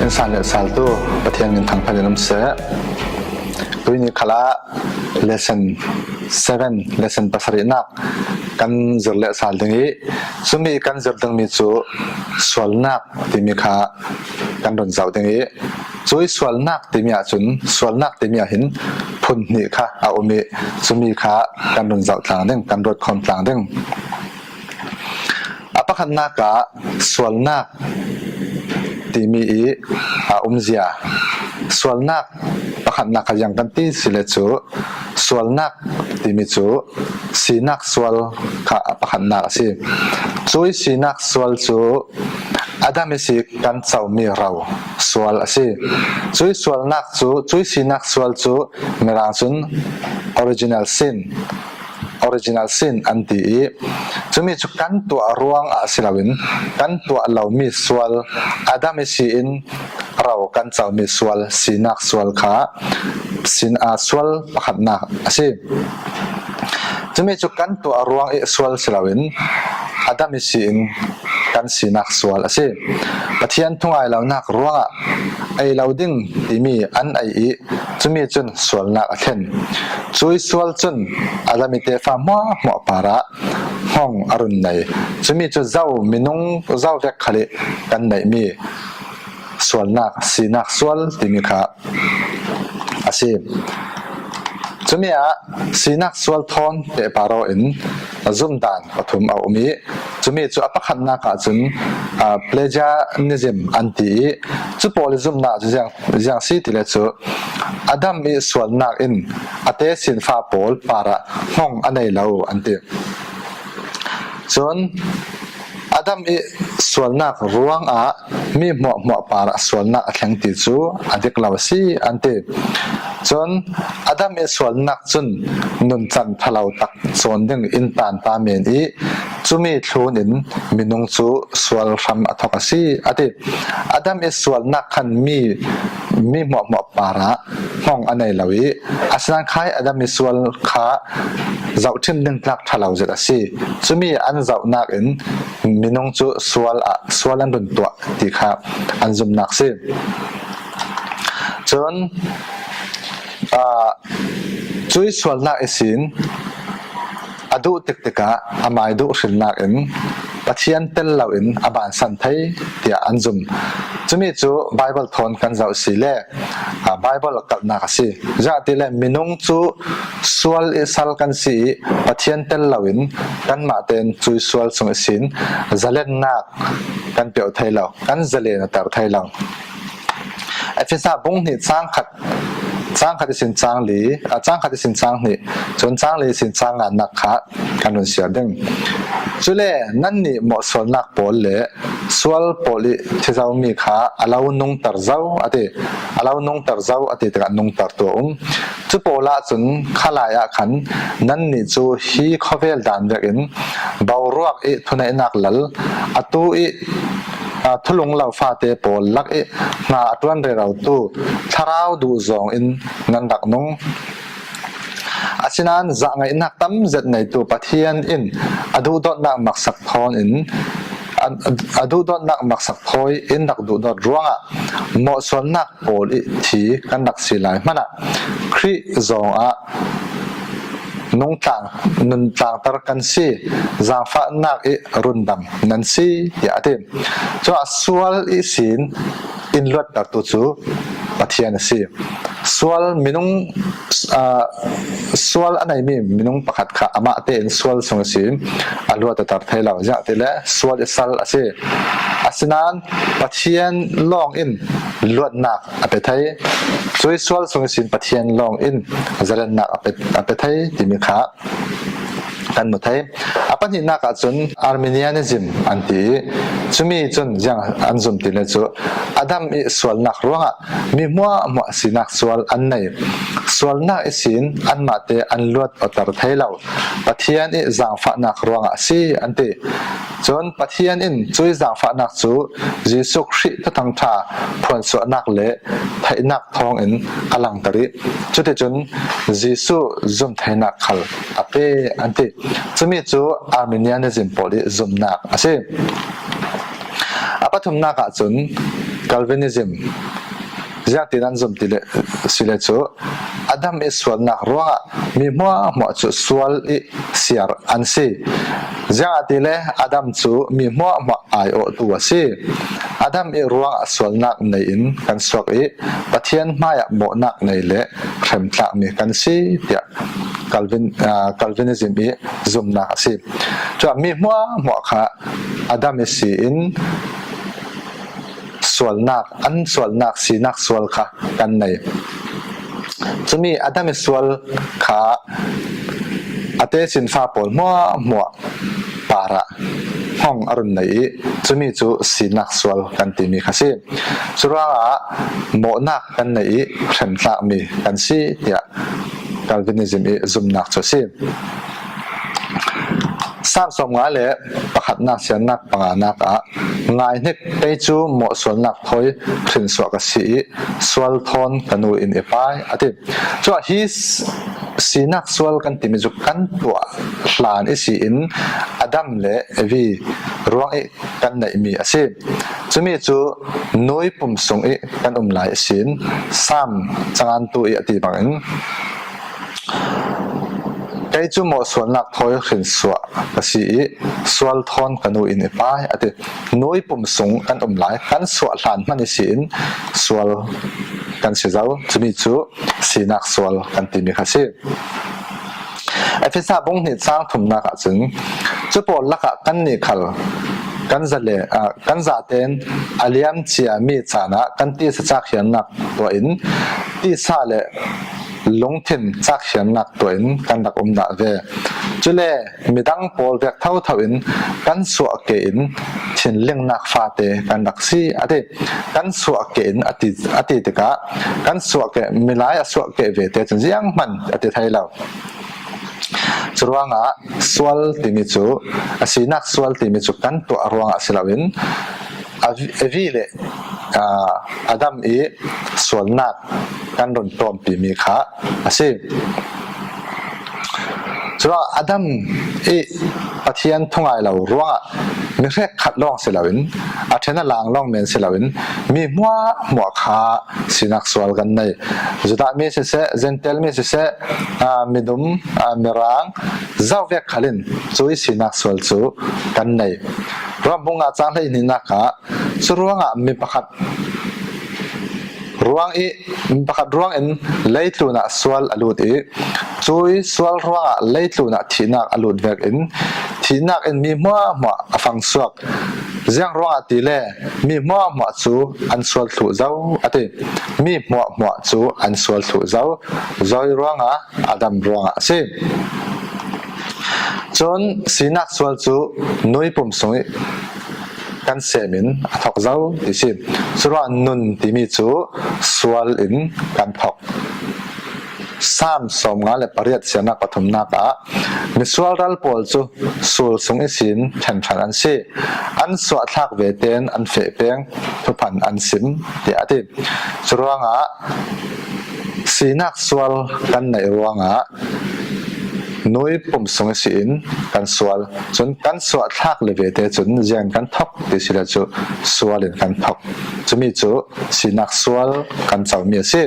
insan le saltu pathian min thang phalenam se tuini khala lesson 7 lesson pasari nak kan zurle sal dingi sumi kan zur dang mi chu swalnak timi kha kan ron zau dingi chui swalnak timi a chun swalnak timi a hin phun ni kha a umi sumi kha kan ron zau tlang ding kan rot khom tlang ding apakhan na ka swalnak timi a umzia swalnak pakhat na kayang kanti sile chu swalnak timi chu sinak swal kha pakhat na si chui sinak swal chu adamesi kan chawmi raw swal asi chui swalnak chu chui sinak swal chu merang chun original sin anti chumi chu kan tu ruang a silawin kan tu lawmi swal adamesi in raw kan chawmi swal sinak swal kha sin a swal pakhat na asi chumi chu kan tu ruang e swal silawin adamesi in kan sinak swal ase pathian thungai lawnak ruanga ai loading timi an ai chumi chun swalnak athen chui swal chun alamite fa mo para hong arun nai chumi chu zau minung zau vek khale kan nai mi swalnak sinak swal timi kha ase chumi a sinak swal thon te paro in zum dan pathum a umi chumi chu apakhat na ka chun plagiarism anti chu polism na chu jang si tile chu adam mi swalnak in ate sin fa pol para hong anei lo anti chon adam i swalnak ruang a mi mo para swalnak athlang ti chu adik lawsi ante chon adam i swalnak chun nun chan phalau tak chon ding in tan ta men i chumi thlun in minung chu swal ram athokasi ate adam i swalnak khan mi mo para hong anei lawi aslan khai adam i swal kha zau thim ding tlak thalau zet asi chumi an zau nak in minung chu swal an dun tua ti kha an zum nak se chon chui swal nak isin adu tiktika amai du shilnak in pathian tel law in aban san thai tia anjum chumi chu bible thon kan zau si le bible kal na ka si ja ti le minung chu swal isal kan si pathian tel law in kan ma ten chui swal chung sin zalen nak kan pe thai law kan zale na tar thai law afisa bung ni chang khat sin chang li chang khat sin chang ni chon chang li sin chang an nak kha kanun sia ding chule nan ni mo sol nak pol le swal poli thizau mi kha alaw nung tar zau ate ta nung tar to chu pola chun khalaya khan nan ni chu hi khovel dan vekin bawruak e thunai nak lal atu e thulung law fa te pol lak e na atwan re raw tu tharau du zong in nan dak nung asinan za ngai nak tam zet nei tu pathian in adu dot nak maksak thon in adu dot nak maksak thoi in dak du dot ruanga mo sol nak pol i thi kan dak silai mana khri zong a nung tang nun tang tar kan si za fa nak e rundam nan si ya ate so swal i sin in lot tar tu chu pathian si swal minung swal anai mi minung pakhat kha ama te in swal song sim alwa ta tar thai law ja te le swal isal ase asinan pathian long in lot nak ape thai chui swal song sim pathian long in zalan nak ape thai timi kha kan mu thai apan hi nak achun armenianism anti chumi chun jang anjum ti le chu adam i swal nak ruanga mi mo sinak swal an nei swal na isin an ma te an lot otar thailaw pathian i zang fa nak ruanga si ante chon pathian in chui zang fa nak chu jesu khri ta thang tha phon so nak le thai nak thong in alang tari chute chun jesu zum thai nak khal ape ante chumi chu armenianism poli zum nak ase apathum na ka chun Calvinism Zati nan zum tile sile chu Adam is swal nak ruanga mi mo chu swal I siar ansi Zati le Adam chu mi mo ai o tu asi Adam I ruanga swal nak nei in kan swak I pathian maya mo nak nei le khrem tla mi kan si ya Calvinism I zum nak asi chu mi mo kha Adam is si in swal nak an swal nak si nak swal kha kan nei chumi Adam swal kha ate sin fa pol mo para hong arun nei chumi chu si nak swal kan ti mi khasi chura mo nak kan nei khem tla mi kan si ya Calvinism I zum nak chu si sam som nga le pakhat nak sian nak panga nak a ngai nek pe chu mo sol nak thoi thrin so ka si swal thon kanu in epai ati chu hi sinak swal kan ti mi ju kan to hlan I si in Adam le evi ruang I kan nei mi ase chumi chu noi pum song I kan lai sin sam changan tu I ati bangin cái chú mò xuân lạc thôi khinh xóa cái gì xuân thon canu in epai ati nuôi bùm sung kan lại kan xóa lan man xin xuân kan sẽ giàu chú mi chú xin nạc xuân kan tìm cái gì Ephesa bung nít sang thum nạc chừng chú bộ lạc kan nị khal kan zale kan za ten aliam chia mi chana kan ti sa chak hian nak to in ti sa le lung thin chak hian nak to in kan dak da ve chule midang pol vek thau in kan suwa ke in thin leng nak fa te kan dak si ate kan suwa ke in ati te ka kan suwa ke milai suwa ke ve te chen jiang man ate thai lau Suruanga swal timichu asinak swal timichu kan to arwanga silawin evile Adam I swal nak kan ron tom pi mi kha asi Sura Adam I pathian thungai lo ruanga mi rek khat long silawin athena lang long men silawin mi mo kha sinak swal kan nei juda mi se zentel mi se midum mirang zawek khalin chui sinak swal chu kan nei rambunga changlei ni naka suruanga mi pakhat ruang I pakhat ruang in leitluna swal alut I chui swal ruanga leitluna thinak alut vek in thinak in mi mo afang suak jiang ruanga ti le mi mo chu an swal thu zau ate mi mo chu an swal thu zau zoi ruanga Adam ruanga se chon sinak swal chu noi pum soi kan semin athok zau ti si sura nun ti mi chu swal in kan thok sam som nga le pariat siana pathum na ka miswal ral pol chu sul sung I sin than an si an swa thak ve ten an fe peng thupan an sim ti ati suruanga sinak swal kan nei ruanga noi pum song sin kan swal chun kan swa thak le ve te chun jian kan thok ti sila chu swal in kan thok chumi chu sinak swal kan chaw mi se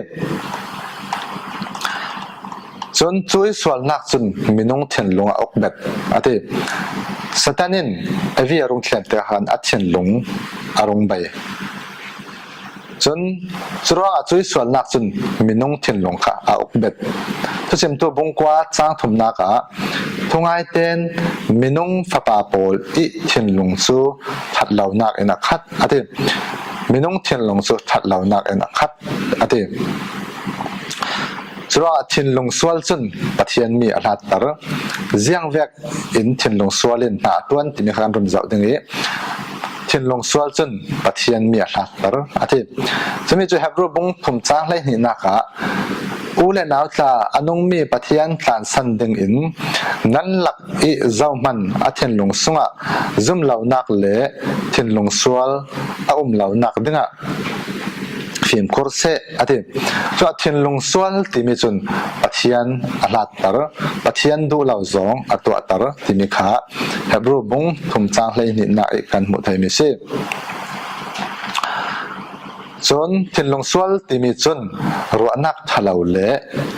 chun chui swal nak chun minung then lunga okbet ati satanin avi arung thlem te han athen lung arung bai chun chura chui swal nak chun minung then lung kha a okbet thusim tu bungkwa chang thum na ka thungai ten minung fapa pol I then lung chu that lau nak ena khat ati minung then lung chu that lau nak ena khat ati Sura thin lung swal chun pathian mi alat tar jiang vek in thin lung swalin ta tuan ti mi khan rum zau dingi thin lung swal chun pathian mi alat tar ati chumi chu hebru bung thum chang lai ni na ka ule naw tla anung mi pathian tlan san ding in nan lak I zau man athen lung sunga zum lau nak le thin lung swal a lau nak dinga phim korse ati cho thin lung swal ti mi chun pathian alat tar pathian du lau zong atwa tar ti mi kha hebru bung thum chang hlei ni na kan mu thai mi se จนทินลงสวลที่มีจนรัวนักทะเลาเละ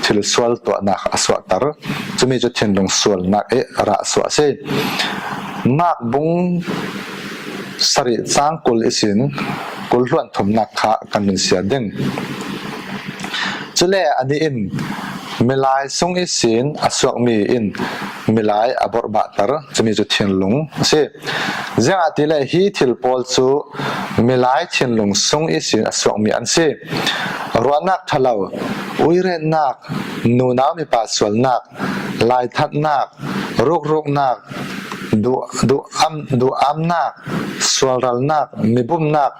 ทิลสวลตัวนักอสวตรจะมีจุดทินลงสวลนักระสวเสนักบุงสริสางกุลอิสินกุลล้วนถมนักขะกันเป็นเสียดึงจุเลอันนี้อินมิลายทรงอิสินอสวกมีอินมิลายอบรบาตรจะมีจุดเทียนลงเสเจ้าติเลฮีทิลปอลซูมิลายเทียนลงทรงอิสินอสวกมีอันเสรัวนักทะเลาอุยเรนนักนูนามีปาสวลนักลายทัดนักรุกนักดูอัมนักสวลรัลนักมีบุมนัก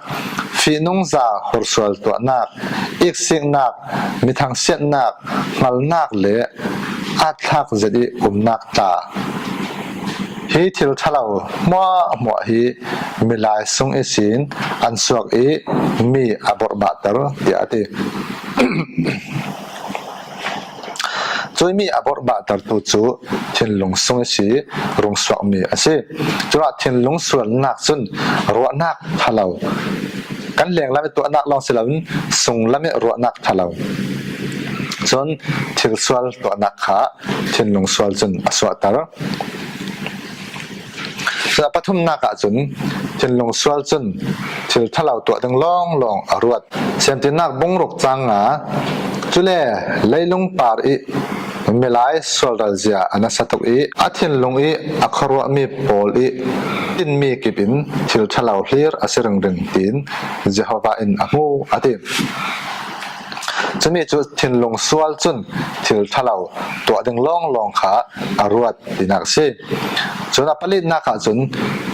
ฟีนงซาฮอร์สวลตัวนักอีกสิ่งนักมีทางเสียนักมัลนักเละอัดทักจะดีนักตาฮีทิลทะเลามัวฮีมิลายทรงเอสินอันสวกมีอบรบาตรเดียติจอยมีอบรบาตรตัวจูทินลงทรงสีลงสวกมีอาศัยจว่าทินลงส่วนนักสุนรัวนักทะเลากันเลี้ยงแล้วตัวนักลองเสลวินส่งแล้วไม่รัวนักทะเลาจนทิลสวลตัวนักขาทินลงสวลจนอสวตรจะปฐมนักจนทินลงสวลจนทิลทะเลาตัวตั้งลองอรวดเช่นที่นักบงรกจังจุเลเลยลงปารีมิลายสวลรัลเซียอันสัตว์อาทินลงอัครวมีปอลตินมีกิบินทิลทะเลาเลียร์อาศัยดึงตินเจฮาวาอินอามูอาทิจะมีจุดทินลงสวลจนทิลทะเลาตัวดึงลองขาอรวดดินักเสจนอปลิดนักจน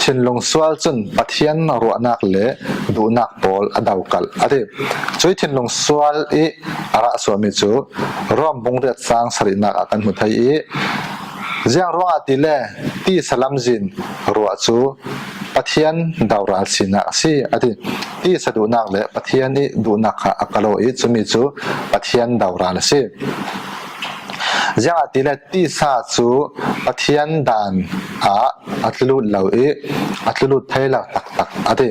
ทินลงสวลจนปัทยันรัวนักเละดูนักปอลอดาวกัลอาทิจุดทินลงสวลอาระสวมิจูร่วมบงเรียดสร้างสรินักกันมุทัยเจ้ารัวติเลตีสลัมจินรัวจูปัทยันดาวราสินักสิอาทิที่สะดูนักเละปัทยันดูนักอักโลจะมีจูปัทยันดาวราสิเจ้าติเลตีสาจูปัทยันดานอัตลุดเหล่าอัตลุดไทยเหล่าตักอาทิ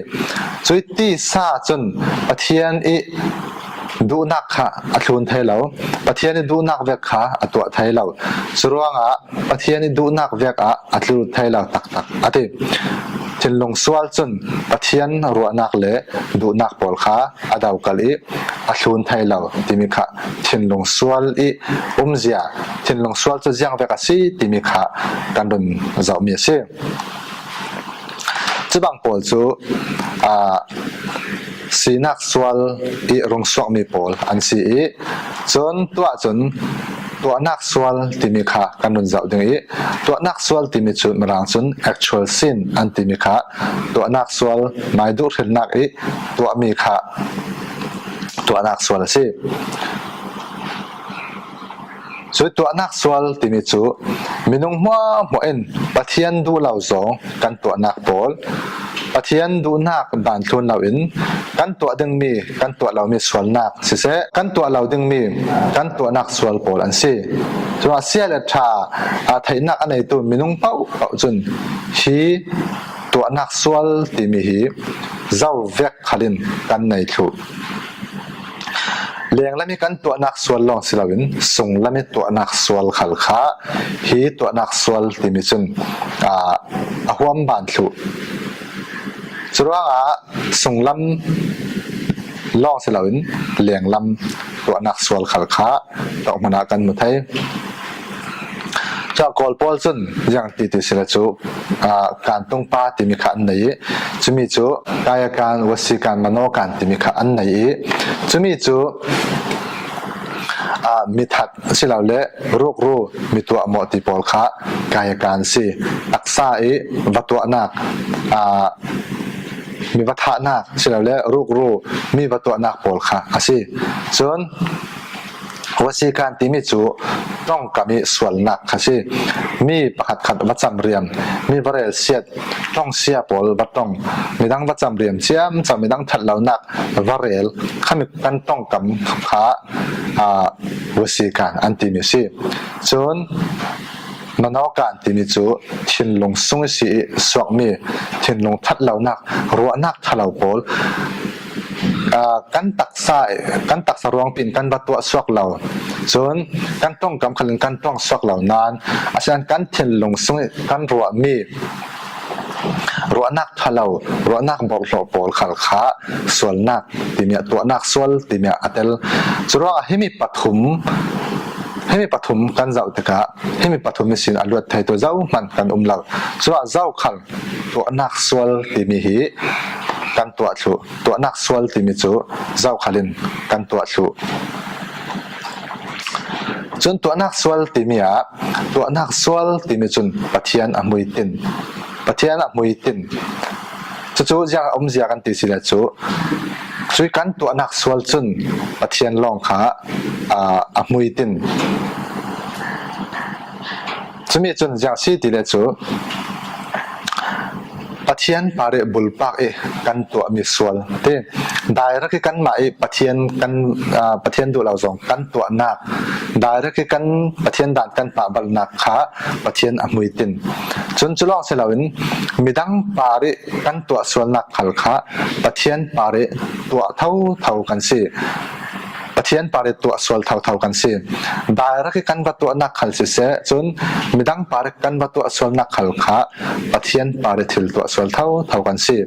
จุดตีสาจนปัทยันดูนักขะอัตลุนไทยเหล่าปัทยันดูนักเวกขะอัตัวไทยเหล่าสรวงปัทยันดูนักเวกอัตลุดไทยเหล่าตักอาทิทินลงสวลจนปัทยันรัวนักเละดูนักปอลขาอดาวกัลอัตลุนไทยเหล่าติมิขะทินลงสวลเสียทินลงสวลจะยังเวกสีติมิขะกันดนเจ้าเมียเสจะบางปอลจูสีนักสวลรงสวกมีปอลอันสีจนตัวนักสวลที่มีค่ากันนุนเจ้าดึงตัวนักสวลที่มีจุดมรังสุน actual sin อันที่มีค่าตัวนักสวลไม่ดูดเห็นนักตัวมีค่าตัวนักสวลสิส่วนตัวนักสวลที่มีจุดมีนุ่งมัวเอ็นปัทยันดูเหล่าสองกันตัวนักปอลปัทยันดูนักบานทุนเหล่าอินกันตัวดึงมีกันตัวเหล่ามีสวลนักสิเสกันตัวเหล่าดึงมีกันตัวนักสวลปอลอันสิจนว่าเสียเลชาไทยนักอันไหนตัวมีนุ่งเป้าจนฮีตัวนักสวลที่มีฮีเจ้าเวกขลินกันในทุเลี้ยงแล้วมีกันตัวนักสวลลองสิลาวินส่งแล้วมีตัวนักสวลขัลขาฮีตัวนักสวลที่มีจนหัวบานทุสุดว่าส่งลำล่องสิลาวินเลี้ยงลำตัวนักสวลขัลขาต่อมานากันมุทัยจากกอลปอลจนยังติสิลจูการต้องปาที่มีขันไหนจะมีจูกายการวสีการมโนการที่มีขันไหนจะมีจูมีทัดสิเราเละรู้มีตัวหมอติปอลขากายการสิอักษาวัตถุนักมีวัฏฏะนักสิเราเละรู้มีวัตถุนักปอลขาอาศัยส่วนวสีการที่มีจูต้องกับมีส่วนนักค่ะสิมีประคัดขัดวัดจำเรียมมีบริเวณเสียดต้องเสียปอลวัดต้องมีดังวัดจำเรียมเสียมจะมีดังถัดเหล่านักบริเวณข้ามีกันต้องกับขาวสีการอันที่มีสิส่วนมโนการที่มีจูทินลงสุงสีสวกมีทินลงถัดเหล่านักรัวนักถัดเหล่าปอล กันตักสายกันตักสรวงปินกันบัตัวสวกเหล่าส่วนกันต้องกำคันกันต้องสวกเหล่านานอาศัยกันเทนลงซึ่งกันรัวมีรัวนักทะเลารัวนักบอลโลบอลขัลขาส่วนนักที่มีตัวนักส่วนที่มีอัตลส่วนว่าให้มีปฐมกันเจ้าตะกะให้มีปฐมมีสินอรวดไทยตัวเจ้ามันกันเหล่าส่วนว่าเจ้าขัลตัวนักส่วนที่มีหีกันตัวนักส่วนที่มีจูเจ้าขัลินกันตัวชูจนตัวนักส่วนที่มีตัวนักส่วนที่มีจนปะเทียนอมวยตินปะเทียนอมวยตินจู่ๆยังเสียกันตีสิละจู่ช่วยกันตัวนักส่วนจนปะเทียนลองขาอมวยตินจะมีจนยังสีตีละจู่ปะเทียนปาริบุลปากกันตัวมีส่วนเต้ได้รักกันมาปะเทียนกันปะเทียนดูเราส่งกันตัวนักได้รักกันปะเทียนด่านกันปะบัลนักขาปะเทียนอมวยตินจนจุลองเสลาวินมีดังปาริกันตัวส่วนนักขัลขาปะเทียนปาริตัวเท่ากันสิปะเทียนปาริตัวส่วนเท่ากันสิได้รักกันตัวนักขัลสิเสจนมีดังปาริกันตัวส่วนนักขัลขาปะเทียนปาริทิลตัวส่วนเท่ากันสิ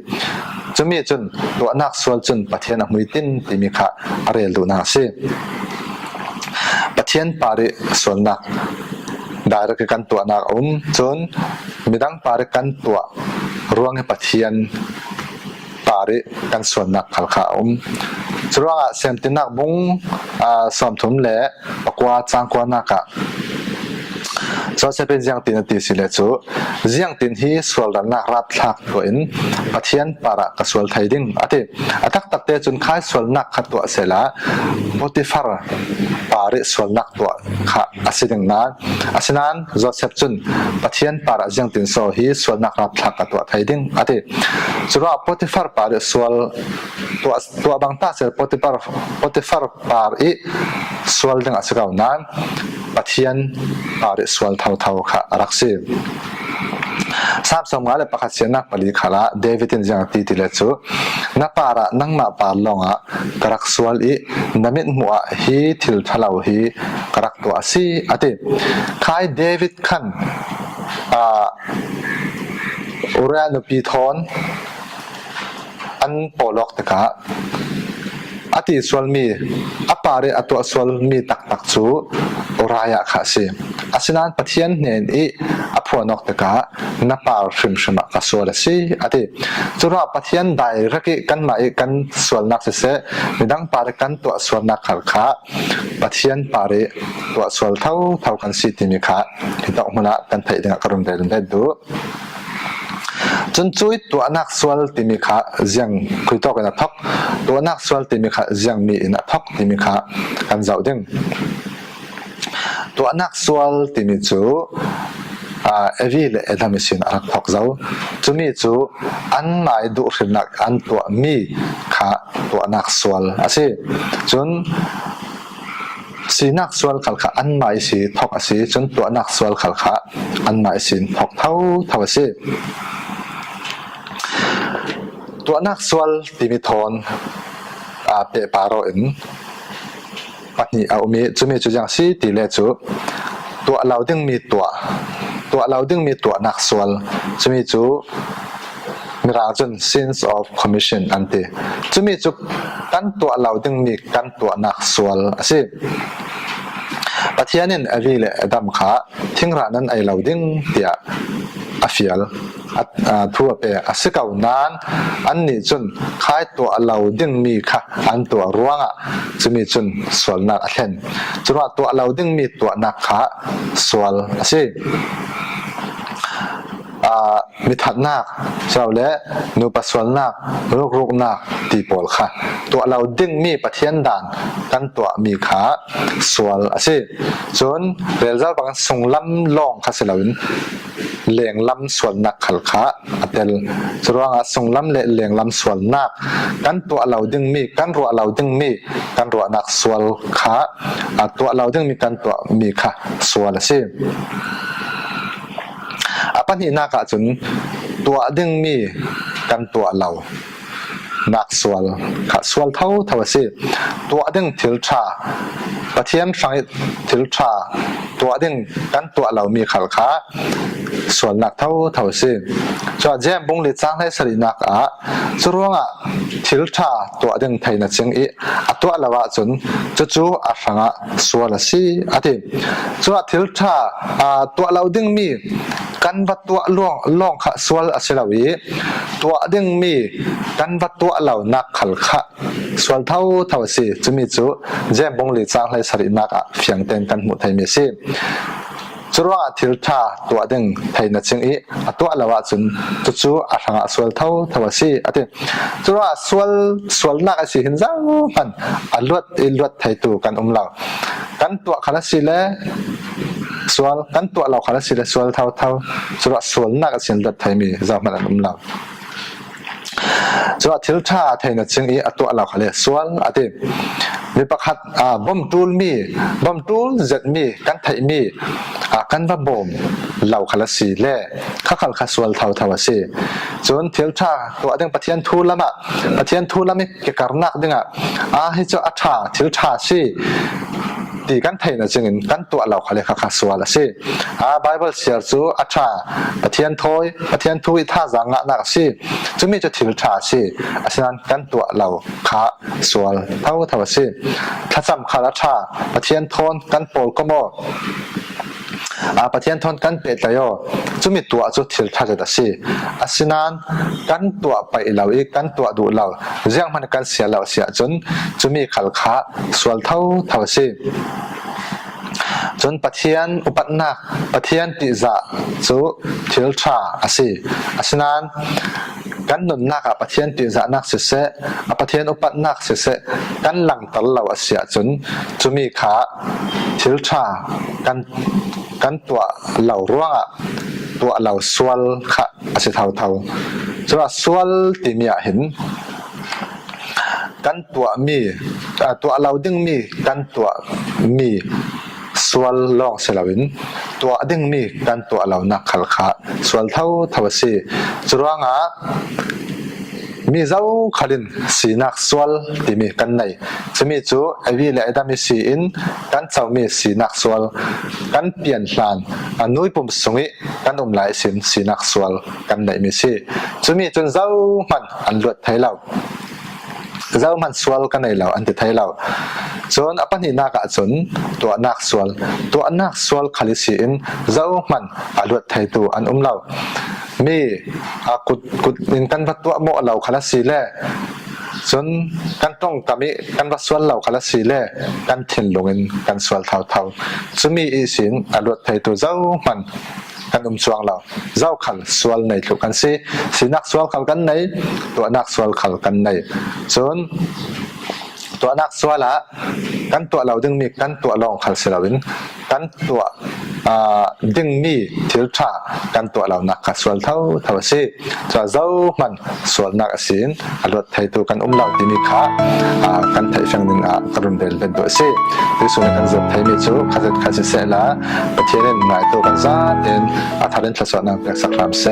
จะมีจนตัวนักส่วนจนปะเทียนอมวยตินที่มีขาอะไรดูน่าสิปะเทียนปาริส่วนนักได้รักกันตัวนักจนมีดังปาริกันตัวร่วงให้ปะเทียนปาริกันส่วนนักขัลขาสรุปว่าเซมตินักบุ้งสมทุนเละปกว่าจางกว่านักจะเป็นยังตินตีสิเลจูยังตินที่สวลนักรับทักตัวอินปะเทียนปาระกับสวลไทยดิ้งตักเตจนคล้ายสวลนักขัดตัวเสละโพติฟาร์ปาริสวลนักตัวขาอาศิดังนั้นจะเซปจนปะเทียนปาระยังตินโซฮีสวลนักรับทักกับตัวไทยดิ้งสรุปว่าโพติฟาร์ปาริสวลตัวบางตาเสลโพติฟาร์ปาริสวลดังอาศิกาวนั้นปะเทียนปาริสวลเท่าค่ะรักษีทราบสมงานเลยประกาศเสียนักปลีขละเดวิดินยังตีเลจูนับปาระนั่งมาปาลงกรักสวลนมิดมัวฮีทิลทลาวฮีกรักตัวสีใครเดวิดขันอุรานุปีทอนอันโปลอกตะกะสวลมีปาริตัวสวลมีตักจูรายะขาสิอาศินันปะเทียนเนนพวนกตะกะนับปาริมมากัสวลสิจุระปะเทียนได้รักกันมากันสวลนักเสมีดังปาริกันตัวสวลนักขัลขาปะเทียนปาริตัวสวลเท่ากันสิที่มีขาที่ต้องมากันไทยดึงกระดุมได้ดูจนช่วยตัวนักสวลที่มีขายังคุยต่อกันนะทักตัวนักสวลที่มีขายังมีนะทักที่มีขากันเจ้าดึงตัวนักสวลที่มีจูวิเลเอดามิสินรักทักเจ้าจุมีจูอันไม่ดูสินักอันตัวมีขาตัวนักสวลสิจนสีนักสวลขัลขาอันไม่สีทักสิจนตัวนักสวลขัลขาอันไม่สิทักเท่าสิตัวนักสวลที่มีทอนเปปาโรอินปัจจุบันมีจุมีจุดยังสีตีเลจูตัวเราดึงมีตัวเราดึงมีตัวนักสวลจุมีจูมีราจน sense of commission อันที่จุมีจุกันตัวเราดึงมีกันตัวนักสวลสิปัจจัยนั้นวิเลดำขาทิ้งร้านนั้นไอเราดึงเดียอาฟิลทั่วไปสิกาวนานอันนี้จนคล้ายตัวเราดึงมีค่ะอันตัวร่วงจะมีจนส่วนนักเห็นจนว่าตัวเราดึงมีตัวนักขาส่วนสิมีถัดนักเจ้าและนูปัสสาวนักรูกนักตีปอลค่ะตัวเราดึงมีปะเทียนด่านกันตัวมีขาส่วนสิจนเรื่องบางส่งลำลองค่ะสิเราเลี้ยงลำส่วนนักขัลขาเดลจนว่าส่งลำเลี้ยงลำส่วนนักกันตัวเราดึงมีกันรัวเราดึงมีกันรัวนักส่วนขาตัวเราดึงมีกันตัวมีขาส่วนสิปัญหาหนักจนตัวดึงมีกันตัวเรา นักสวลขะสวลเท่าทวสิตัวดึงทิลชาปะเทียนสังทิลชาตัวดึงกันตัวเรามีขัลขาส่วนนักเท่าทวสิจอเจมบุงลิจางให้สรินักจรวงทิลชาตัวดึงไทยนัดเชิงอีตัวเราว่าจนจู่อาสังสวลสิอธิจวทิลชาตัวเราดึงมีกันวัดตัวล่องขะสวลอสิลาวีตัวดึงมีกันวัดตัวเรานักขัลขาสวลเท่าทวสิจะมีจู่เจมบุงลิจางให้สรินักเฟียงเต็นกันหมดไทยมีสิจรวงทิลชาตัวดึงไทยนัดเชิงอีตัวเราว่าจนจู่อาสังสวลเท่าทวสิอธิจรวงสวลนักสิหินจังมันลวดไทยตัวกันเรากันตัวขลักสิเลสวลกันตัวเราขลักสิเลสวลเท่าจรวงสวลนักสิลวดไทยมีจะมันเราจรวงทิลชาไทยนัดเชิงอีตัวเราขลักสวลอธิมีประคัดบอมตูลมีบอมตูลจัดมีกันไทยมีกันว่าบอมเหล่าขลักสีเล่ข้าขลักสวลเท่าสิจนทิลชาตัวดึงปะเทียนทูลละมะปะเทียนทูลละมิเกการนักดึงให้เจ้าอัฐาทิลชาสิตีกันไทยนะจึงกันตัวเราเขาเรียกข้าสวลสิไบเบิลเสียจูอัฐาปะเทียนทูอิท่าจังนักสิจึงมีจะทิลชาสิอาศัยกันตัวเราข้าสวลเท่าสิถ้าจำคาราชาปะเทียนทนกันโปลก็มปะเทียนทนกันเป็ดเลยจะมีตัวจุดทิลชาจะได้สิอาศัยนั้นกันตัวไปเราอีกกันตัวดูเราเรื่องมันกันเสียเราเสียจนจะมีขัลขาสวลเท่าสิจนปะเทียนอุปัฏนักปะเทียนติจะจูทิลชาอาศัยนั้นกันนุนนักปะเทียนติจะนักเสะปะเทียนอุปัฏนักเสะกันหลังตลเราเสียจนจะมีขาทิลชากันตัวเหล่าร่วงตัวเหล่าสวลขาอาศัยเท่าจะว่าสวลที่มีเห็นกันตัวมีตัวเราดึงมีกันตัวมีสวลลองเสลวินตัวดึงมีกันตัวเรานักขัลขาสวลเท่าสิจรวงมีเจ้าขลินสีนักสวลที่มีกันในจะมีจู่ไอวีและไอดามีสีอินกันเจ้ามีสีนักสวลกันเปลี่ยนลานนุ้ยปุ่มสงิกันหลายสินสีนักสวลกันในมีสีจะมีจนเจ้ามันอันลวดไทยเราเจ้ามันสวลกันในเราอันที่ไทยเราจนอปันหินักจนตัวนักสวลขลิสีอินเจ้ามันอันลวดไทยตัวอันเรามีกุดนินกันวัดตัวโมเราขลักสีเล่จนกันต้องกามีกันวัดสวลเราขลักสีเล่กันเทียนลงกันสวลเท่าจะมีอีสินอรวดไทยตัวเจ้ามันกันสวงเราเจ้าขันสวลในถูกกันสีนักสวลขันกันในตัวนักสวลขันกันในจนตัวนักสวลกันตัวเราดึงมีกันตัวลองขันเสลวินกันตัวดึงมีทิลชากันตัวเรานักสวลเท่าสิจะเจ้ามันสวลนักสินอรวดไทยตัวกันเราที่มีขากันไทยฟังหนึ่งกรุณเดลเป็นตัวสิที่ส่วนกันจะไทยมีจูขัดเสละประเทศนั้นนายตัวกันซาเดินทารินทศวรรณเป็นสักครั้งเส